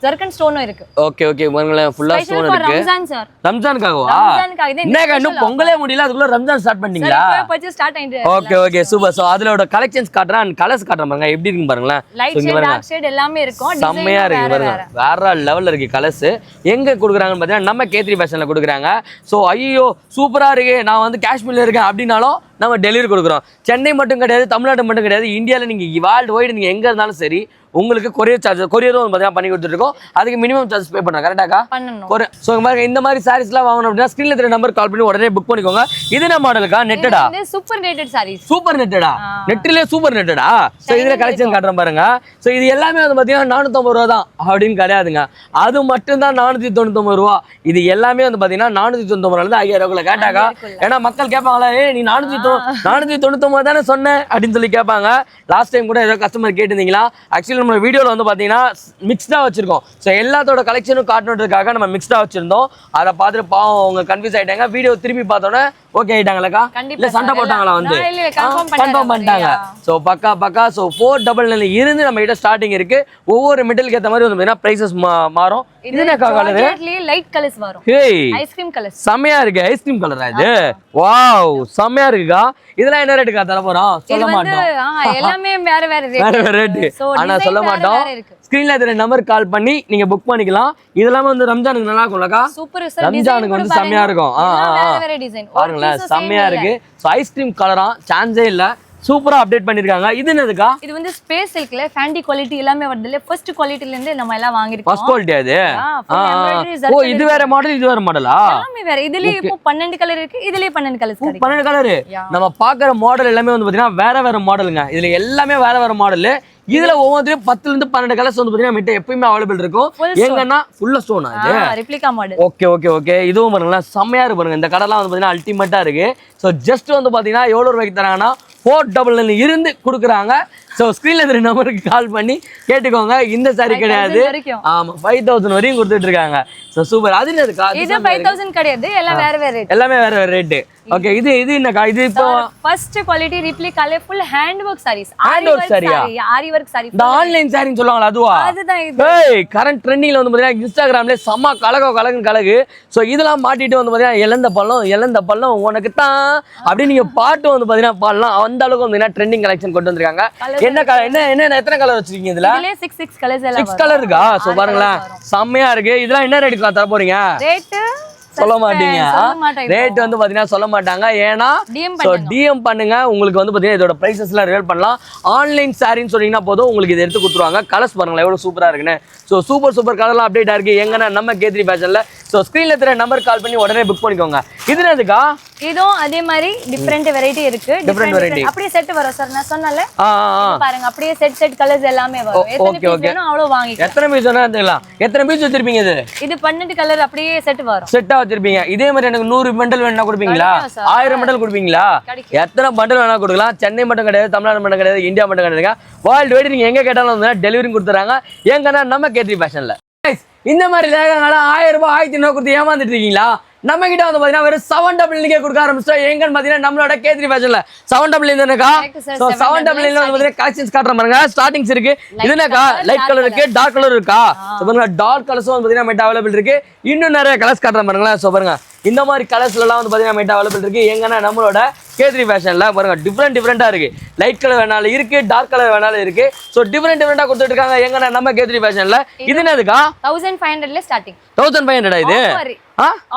ஜர்கன் ஸ்டோனும் இருக்கு. Okay okay. பாருங்களேன் ஃபுல்லா ஸ்டோன் இருக்கு. ரம்ஜான் சார். ரம்ஜானுக்காகவா? ரம்ஜானுக்காக இது. என்னங்க இன்னும் பொங்கலே முடியல, அதுக்குள்ள ரம்ஜான் ஸ்டார்ட் பண்ணீங்களா? இப்போ பர்ச்சேஸ் ஸ்டார்ட் ஆயிடுச்சு. Okay okay super. சோ அதோட கலெக்ஷன்ஸ் காட்றேன், கலர்ஸ் காட்றேன் பாருங்க எப்படி இருக்கு பாருங்களேன். லைட் ஷேட், டார்க் ஷேட் எல்லாமே இருக்கும். செம்மையா இருக்கு பாருங்க. வேற லெவல்ல இருக்கு கலர்ஸ். எங்க கொடுக்குறாங்கன்னு பார்த்தீங்கன்னா நம்ம K3 ஃபேஷன்ல கொடுக்குறாங்க. ஸோ ஐயோ சூப்பரா இருக்கு, நான் வந்து காஷ்மீர்ல இருக்கேன் அப்படின்னாலும் நம்ம டெலிவரி கொடுக்குறோம். சென்னை மட்டும் கிடையாது, தமிழ்நாடு மட்டும் கிடையாது, இந்தியாவில் நீங்கள் வேர்ல்டு வைடு நீங்கள் எங்கே இருந்தாலும் சரி உங்களுக்கு கொரியர் சார்ஜஸ் கொரியரும் பார்த்தீங்கன்னா பண்ணி கொடுத்துருக்கோம். அதுக்கு மினிமம் சார்ஜஸ் பே பண்ணுறோம். கரெக்டாக்கா? பண்ணணும். ஸோ இந்த மாதிரி சாரீஸ்லாம் வாங்கணும் அப்படின்னா ஸ்க்ரீனில் தெரிய நம்பர் கால் பண்ணி உடனே புக் பண்ணிக்கோங்க. இது என்ன மாடலுக்கா? நெட்டடா? Super netted sarees. சூப்பர் நெட்டடா? நெட்டிலே சூப்பர் நெட்டடா? ஸோ இதில் கலெக்ஷன் காட்டுறேன் பாருங்க. ஸோ இது எல்லாமே வந்து பார்த்தீங்கன்னா 450 ரூபா தான் அப்படின்னு கிடையாதுங்க. அது மட்டும்தான் 499 ரூபா. இது எல்லாமே வந்து பார்த்தீங்கன்னா 499 5000 கேட்டாக்கா? ஏன்னா மக்கள் கேட்பாங்களா, நீ 499 தானே சொன்னேன் அப்படின்னு சொல்லி கேட்பாங்க. லாஸ்ட் டைம் கூட ஏதோ கஸ்டமர் கேட்டிருந்தீங்களா? ஆக்சுவலி நம்ம வீடியோவில் வந்து பார்த்தீங்கன்னா மிக்ஸ்டாக வச்சிருக்கோம். ஸோ எல்லாத்தோட கலெக்ஷனும் காட்டணுன்றதுக்காக நம்ம மிக்ஸ்டாக வச்சிருந்தோம். அதை பார்த்துட்டு பாவம் அவங்க கன்ஃபியூஸ் ஆயிட்டாங்க. வீடியோ திருப்பி பார்த்தோன்னே ஓகே ஆயிட்டாங்களா? இல்ல சண்டை போட்டாங்களா? வந்து கன்ஃபார்ம் பண்ணிட்டாங்க. ஸோ பக்கா. ஸோ 499 இருந்து நம்ம கிட்ட ஸ்டார்டிங் இருக்கு. ஒவ்வொரு மெட்டலுக்கு ஏற்ற மாதிரி வந்து பிரைசஸ் மாறும். இது என்ன கலர்? லைட் கலர்ஸ் வரும். Hey ice cream colours. செமையா இருக்கு. ஐஸ்கிரீம் கலரா இது? வாவ் செமையா இருக்குக்கா. இதெல்லாம் என்ன ரேட்டுக்கா தர போறோம்? சொல்ல மாட்டோம். எல்லாமே வேற ரேட். ஆனா சொல்ல மாட்டோம். ஸ்கிரீன்ல தெரிய நம்பர் கால் பண்ணி நீங்க புக் பண்ணிக்கலாம். இதெல்லாம் வந்து ரம்ஜானுக்கு நல்லா இருக்கும்லக்கா? Super sir. ரம்ஜானுக்கு வந்து செமையா இருக்கும். பாருங்களேன் செமையா இருக்கு. சோ ஐஸ்கிரீம் கலரா சான்ஸே இல்ல. சூப்பரா அப்டேட் பண்ணிருக்காங்க. இது என்னதுக்கா? இது வந்து ஸ்பேஸ் சில்க்ல ஃபேண்டி குவாலிட்டி எல்லாமே வருதுல. ஃபர்ஸ்ட் குவாலிட்டில இருந்து நம்ம எல்லாம் வாங்கிருக்கோம். ஃபர்ஸ்ட் குவாலிட்டி அது. ஓ இது வேற மாடல், இது வேற மாடலா? எல்லாமே வேற. இதுலயே இப்போ 12 கலர் இருக்கு. இதுலயே 12 கலர்ஸ் இருக்கு. 12 கலர். நம்ம பாக்குற மாடல் எல்லாமே வந்து பாத்தீங்கன்னா வேற மாடலுங்க. இதுல எல்லாமே வேற மாடல். இதுல ஒவ்வொன்றிலும் 10 இருந்து 12 கலர்ஸ் வந்து பாத்தீங்கன்னா மிட்ட எப்பயுமே அவைலபிள் இருக்கும். எங்கன்னா ஃபுல்லா ஸ்டோன் அது. Replica model. ஓகே. இதுவும் பாருங்களா செமையா இருக்கு பாருங்க. இந்த கலர்லாம் வந்து பாத்தீங்கன்னா அல்டிமேட்டா இருக்கு. சோ ஜஸ்ட் வந்து பாத்தீங்கன்னா எவ்வளவு ரூபாய்க்கு தராங்கன்னா 499 இருந்து கொடுக்குறாங்க. ஸோ ஸ்க்ரீன்ல இருக்கிற நம்பருக்கு கால் பண்ணி கேட்டுக்கோங்க. இந்த சாரி கிடையாது, ஆமா 5000 வரையும் கொடுத்துட்டு இருக்காங்க. So super. அது என்னதுக்கா? இது 5000 கிடையாது, எல்லாம் வேற ரேட். எல்லாமே வேற ரேட். ஓகே. இது என்னக்கா? இது இப்போ ஃபர்ஸ்ட் குவாலிட்டி ரிப்ளிகால full hand work sarees. Hand work சாரியா? ஆரி வர்க் சாரி. இந்த ஆன்லைன் சாரின்னு சொல்லுவாங்களா அதுவா? அதுதான் இது. ஏய் கரண்ட் ட்ரெண்டிங்ல வந்து பாத்தீங்கன்னா இன்ஸ்டாகிராம்ல செம்ம கலகு. ஸோ இதெல்லாம் மாட்டிட்டு வந்து பாத்தீங்கன்னா இழந்த பள்ளம் உனக்கு தான் அப்படி நீங்க பாட்டு வந்து பாத்தீங்கன்னா பாடலாம். அந்த அளவுக்கு வந்து ட்ரெண்டிங் கலெக்ஷன் கொண்டு வந்திருக்காங்க. என்ன எத்தனை கலர் வச்சிருக்கீங்க இதுல? 6 கலர்ஸ் எல்லாம் 6 கலர் இருக்கா? சோ பாருங்களேன் செம்மையா இருக்கு. இதெல்லாம் என்ன ரேட்டுக்கு தர போறீங்க? ரேட் சொல்ல மாட்டீங்க. ரேட் வந்து பாத்தீங்கன்னா சொல்ல மாட்டாங்க. ஏன்னா டிஎம் பண்ணுங்க. உங்களுக்கு வந்து பாத்தீங்கன்னா இதோட பிரைசஸ் எல்லாம் ரிவீல் பண்ணலாம். ஆன்லைன் சாரின்னு சொன்னீங்கன்னா போதும் உங்களுக்கு இதை எடுத்து கொடுத்துருவாங்க. கலர்ஸ் பாருங்களேன் எவ்வளவு சூப்பரா இருக்குன்னு. ஸோ சூப்பர் கலர்லாம் அப்டேட் ஆயிருக்கு. எங்கன்னா நம்ம K3 ஃபேஷன்ல. ஸோ ஸ்க்ரீன்ல தெரிய நம்பர் கால் பண்ணி உடனே புக் பண்ணிக்கோங்க. இது என்னதுக்கா? இதுவும் அதே மாதிரி டிஃபரெண்ட் வெரைட்டி இருக்கு variety. அப்படியே செட் வரும் சார் நான் சொன்னல ஆ பாருங்க அப்படியே செட் கலர்ஸ் எல்லாமே வரும் எத்தனை பீஸ் வேணும் அவ்வளவு வாங்கிக்கலாம் எத்தனை பீஸ் வேணா எடுத்துக்கலாம் எத்தனை பீஸ் வச்சிருப்பீங்க இது 12 கலர் அப்படியே செட் வரும் செட்டா வச்சிருப்பீங்க இதே மாதிரி எனக்கு 100 பண்டல் வேணா கொடுப்பீங்களா 1000 பண்டல் கொடுப்பீங்களா எத்தனை பண்டல் வேணா கொடுக்கலாம் சென்னை மட்டும் கிடையாது தமிழ்நாடு மட்டும் கிடையாது இந்தியா மட்டும் கிடையாதுங்க வேர்ல்டு வைடு நீங்க எங்க கேட்டாலும் வந்து டெலிவரி கொடுத்துறாங்க ஏங்கன்னா நம்ம கேத்ரி ஃபேஷன்ல இந்த மாதிரி லேகங்களை 1000 ரூபாய் 1500 கொடுத்து ஏமாந்துட்டு இருக்கீங்களா நம்ம கிட்ட வந்து பாத்தீங்கன்னா வெறும் 799 கொடுக்க ஆரம்பிச்சோம் எங்கன்னு பாத்தீங்கன்னா நம்மளோட கேத்ரி ஃபேஷன்ல 799 என்னக்கா சோ 799 வந்து பாத்தீங்கன்னா கலெக்ஷன்ஸ் காட்டுறேன் பாருங்க ஸ்டார்டிங்ஸ் இருக்கு இது என்னக்கா லைட் கலர் இருக்கு டார்க் கலர் இருக்கா சோ பாருங்க டார்க் கலர்ஸும் வந்து பாத்தீங்கன்னா மெட் அவைலபிள் இருக்கு இன்னும் நிறைய கலர்ஸ் காட்டுறேன் பாருங்களா சோ பாருங்க இந்த மாதிரி கலர்ஸ்ல எல்லாம் வந்து பாத்தீங்கன்னா மெட் அவைலபிள் இருக்கு எங்கன்னா நம்மளோட கேத்ரி ஃபேஷன்ல பாருங்க டிஃபரெண்டா இருக்கு லைட் கலர் வேணாலும் இருக்கு டார்க் கலர் வேணாலும் இருக்கு சோ டிஃபரெண்டா கொடுத்துட்டு இருக்காங்க எங்கன்னா நம்ம கேத்ரி ஃபேஷன்ல இது என்னதுக்கா 1500 ல ஸ்டார்டிங் 1500 இது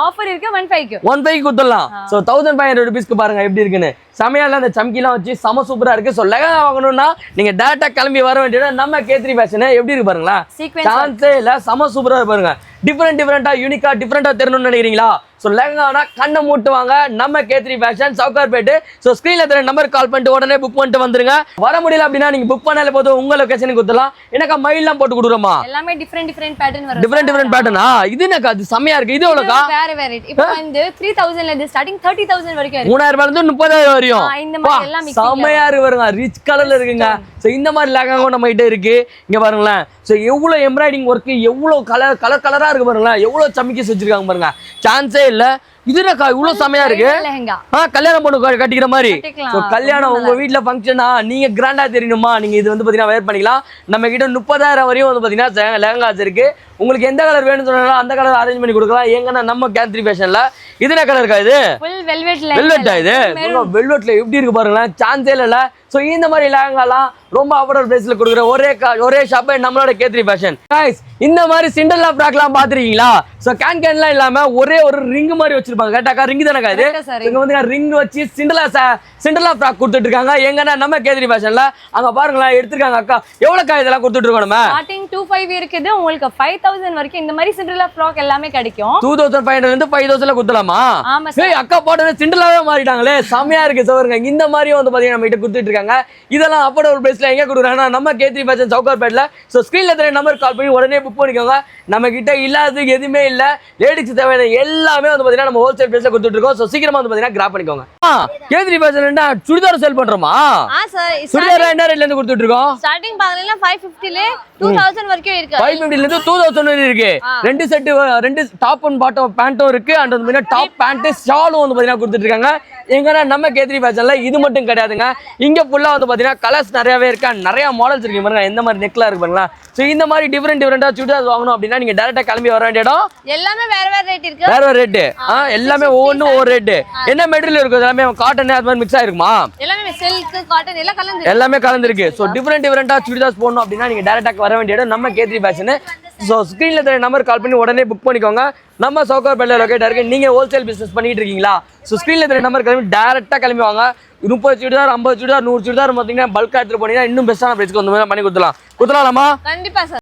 ஆஃபர் இருக்கு 15 க்கு 15 கொடுத்துடலாம் சோ 1500 ரூபீஸ்க்கு பாருங்க எப்படி இருக்குன்னு சமையல்ல அந்த சம்கிலாம் வச்சு சம சூப்பரா இருக்கு சோ லெகங்கா வாங்கணும்னா நீங்க டேரக்டா கிளம்பி வர வேண்டியது நம்ம கேத்ரி ஃபேஷன் எப்படி இருக்கு பாருங்களா சான்ஸே இல்ல சம சூப்பரா பாருங்க டிஃபரெண்டா யூனிக்கா டிஃபரெண்டா தெரியணும்னு நினைக்கிறீங்களா சோ லெகங்கானா கண்ணை மூட்டுவாங்க நம்ம கேத்ரி ஃபேஷன் சவுகார்பேட் சோ ஸ்கிரீன்ல தெரிய நம்பர் கால் பண்ணிட்டு உடனே புக் பண்ணிட்டு வந்துருங்க வர முடியல அப்படின்னா நீங்க புக் பண்ணாலே போதும் உங்க லொகேஷனுக்கு கொடுத்துடலாம் எனக்கா மைல்லாம் போட்டு கொடுக்குறோமா எல்லாமே டிஃபரெண்ட் பேட்டர்ன் வரும் டிஃபரெண்ட் பேட்டர்னா இது என்னக்கா இது செமையா இருக்கு இது எவ்வளவுக்கா வேற வெரைட்டி இப்போ வந்து 3000 ல இருந்து ஸ்டார்டிங் 30000 வரைக்கும் இருக்கு 3000 ரூபாயில இருந்து 30000 வரையும் இந்த மாதிரி எல்லாம் மிக்ஸ் செமையா இருக்கு பாருங்க ரிச் கலர்ல இருக்குங்க சோ இந்த மாதிரி லெகங்கா நம்ம கிட்ட இருக்கு இங்க பாருங்களேன் சோ எவ்வளவு எம்ப்ராய்டிங் ஒர்க் எவ்வளவு கலரா இருக்கு பாருங்களேன் எவ்வளவு சமிக்கிஸ் வச்சிருக்காங்க பாருங்க சான்ஸே இல்ல இதுனக்கா இவ்வளவு செமையா இருக்கு கல்யாணம் பொண்ணு கட்டிக்கிற மாதிரி சோ கல்யாணம் உங்க வீட்ல ஃபங்க்ஷனா நீங்க கிராண்டா தெரியணுமா நீங்க இது வந்து பாத்தீங்கன்னா வேர் பண்ணிக்கலாம் நம்ம கிட்ட 30000 வரையும் வந்து பாத்தீங்கன்னா லெஹங்காஸ் இருக்கு உங்களுக்கு எந்த கலர் வேணும்னு சொன்னாலும் அந்த கலர் அரேஞ்ச் பண்ணி கொடுக்கலாம் எங்கன்னா நம்ம கேத்ரி ஃபேஷன்ல இது என்ன கலர் இருக்கா இது ஃபுல் வெல்வெட்ல வெல்வெட்டா இது வெல்வெட்ல எப்படி இருக்கு பாருங்களேன் சான்ஸே இல்ல சோ இந்த மாதிரி லெஹங்காலாம் ரொம்ப அஃபோர்டபுள் பிரைஸ்ல கொடுக்குற ஒரே ஷாப் நம்மளோட கேத்ரி ஃபேஷன் गाइस இந்த மாதிரி சிண்டர்லா ஃப்ராக்லாம் பாத்துறீங்களா சோ கேன்லாம் இல்லாம ஒரே ஒரு ரிங் மாதிரி வச்சிருப்பாங்க கேட்டாக்கா ரிங் தானக்கா இது இங்க வந்து ரிங் வச்சு சிண்டர்லா ஃப்ராக் கொடுத்துட்டு இருக்காங்க எங்கன்னா நம்ம கேத்ரி ஃபேஷன்ல அங்க பாருங்களேன் எடுத்துருக்காங்க அக்கா எவ்வளவுக்கா இதெல்லாம் கொடுத்துட்டு இருக்கோம் நம்ம ஸ்டார்டிங் 25 இருக்குது உங்களுக்கு 5000 வரைக்கும் இந்த மாதிரி சிண்டர்லா ஃப்ராக் எல்லாமே கிடைக்கும் 2500 ல இருந்து 5000 ல கொடுத்தலாமா ஏய் அக்கா போட்டது சிண்டர்லாவே மாறிட்டாங்களே செமையா இருக்கு சோருங்க இந்த மாதிரி வந்து பாத்தீங்கன்னா நம்ம கிட்ட கொடுத்துட்டு இருக்காங்க இதெல்லாம் அஃபோர்டபுள் பிரைஸ்ல எங்க கொடுக்குறாங்கன்னா நம்ம கேத்ரி ஃபேஷன் சவுகார்பேட்ல சோ ஸ்கிரீன்ல தெரிய நம்பர் கால் பண்ணி உடனே புக் பண்ணிக்கோங்க நம்ம கிட்ட இல்லாதது எதுவுமே இல்ல லேடிஸ் தேவையான எல்லாமே வந்து பாத்தீங்கன்னா நம்ம ஹோல்சேல் பிரைஸ்ல கொடுத்துட்டு இருக்கோம் சோ சீக்கிரமா வந்து பாத்தீங்கன்னா கிராப் பண்ணிக்கோங்க கேத்ரி ஃபேஷன்ல சுடிதார் சேல் பண்றோமா சார் சுடிதார் என்ன ரேட்ல இருந்து கொடுத்துட்டு இருக்கோம் ஸ்டார்டிங் பாத்தீங்கன்னா 550 ல 2000 வரைக்கும் இருக்கு 550 ல இருந்து 2000 வரை இருக்கு ரெண்டு செட் ரெண்டு டாப் அண்ட் பாட்டம் பேண்டும் இருக்கு அண்ட் வந்து டாப் பேண்ட் ஷாலும் வந்து பாத்தீங்கன்னா கொடுத்துட்டு இருக்காங்க எங்கன்னா நம்ம கேத்ரி ஃபேஷன்ல இது மட்டும் கிடையாதுங்க இங்க ஃபுல்லா வந்து பாத்தீங்கன்னா கலர்ஸ் நிறையவே இருக்கு நிறைய மாடல்ஸ் இருக்கு பாருங்க எந்த மாதிரி நெக்லாம் இருக்கு பாருங்க சோ இந்த மாதிரி டிஃபரெண்டா சுடிதார் வாங்கணும் அப்படின்னா நீங்க டைரக்டா கிளம்பி வர வேண்டிய இடம் எல்லாமே வேற ரேட் இருக்கு வேற ரேட் எல்லாமே ஒவ்வொன்றும் ஒவ்வொரு ரேட் என்ன மெட்டீரியல் இருக்கு எல்லாமே காட்டன் அது மாதிரி மிக்ஸ் ஆயிருக்குமா எல்லாமே சில்க் காட்டன் எல்லாம் கலந்து எல்லாமே கலந்துருக்கு சோ டிஃபரெண்டா சுடிதார்ஸ் போடணும் அப்படின்னா நீங்க டைரக்டா வர வேண்டிய இடம் நம்ம கேத்ரி ஃபேஷன் சோ ஸ்கிரீன்ல தெரிய நம்பர் கால் பண்ணி உடனே புக் பண்ணிக்கோங்க நம்ம சவுகார்பேட்ல லொகேட் இருக்கு நீங்க ஹோல்சேல் பிசினஸ் பண்ணிட்டு இருக்கீங்களா சோ ஸ்கிரீன்ல தெரிய நம்பர் கிளம்பி டைரக்டா கிளம்பி வாங்க 30 சுடிதார் 50 சுடிதார் 100 சுடிதார் பாத்தீங்கன்னா பல்கா எடுத்துட்டு போனீங்கன்னா இன்னும் பெஸ்டான பிரைஸ்க்கு வந்து பண்ணி கொடுத்துடலாமா கண்டிப்பா சார்